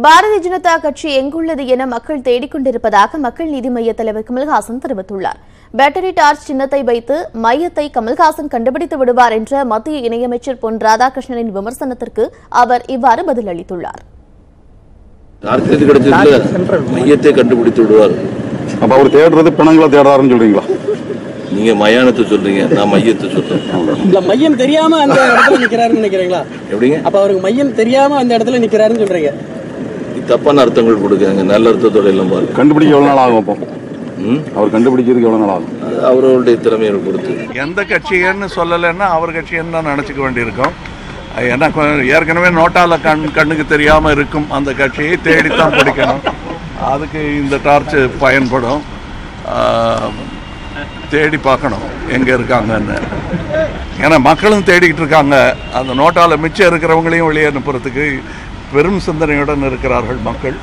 பாரதிய ஜனதா கட்சி எங்குள்ளது என மக்கள் தேடிக்கொண்டிருப்பதாக மக்கள் நீதி மய்ய தலைவர் கமல்ஹாசன் தெரிவித்துள்ளார். பேட்டரி டார்ச் சின்னத்தை வைத்து மையத்தை கமல்ஹாசன் கண்டுபிடித்து விடுவார் என்ற மத்திய இணையமைச்சர் பொன் ராதாகிருஷ்ணனின் விமர்சனத்திற்கு அவர் இவ்வாறு பதிலளித்துள்ளார். மையத்தை கண்டுபிடித்து விடுவார். அப்ப அவர் தேடுறது பிணங்களை தேடுறாருன்னு சொல்றீங்களா? நீங்க மயானத்தை சொல்றீங்க, நான் மையத்தை சொல்றேன். மையம் தெரியாம அந்த இடத்துல நிக்கிறாருன்னு நினைக்கிறீங்களா? எப்படிங்க? அப்ப அவருக்கு மையம் தெரியாம அந்த இடத்துல நிக்கிறாருன்னு சொல்றீங்க. தப்பான அர்த்தங்கள் கொடுக்காங்க, நல்ல அர்த்தத்தோட எல்லாம் பாருங்க. கண்டுபிடிக்க எவ்வளவு நாள் ஆகும்? அப்போ அவர் கண்டுபிடிக்கிறதுக்கு எவ்வளவு நாள் ஆகும்? அவர்களுடைய திறமையை பொறுத்து. எந்த கட்சின்னு சொல்லலைன்னா அவர் கட்சின்னு தான் நினைச்சுக்க வேண்டியிருக்கும். ஏன்னா ஏற்கனவே நோட்டால கண்ணுக்கு தெரியாம இருக்கும் அந்த கட்சியை தேடித்தான் பிடிக்கணும். அதுக்கு இந்த டார்ச் பயன்படும். தேடி பார்க்கணும் எங்க இருக்காங்கன்னு. ஏன்னா மக்களும் தேடிக்கிட்டு இருக்காங்க. அந்த நோட்டால மிச்சம் இருக்கிறவங்களையும் வெளியே அனுப்புறதுக்கு பெரும் சிந்தனையுடன் இருக்கிறார்கள் மக்கள்.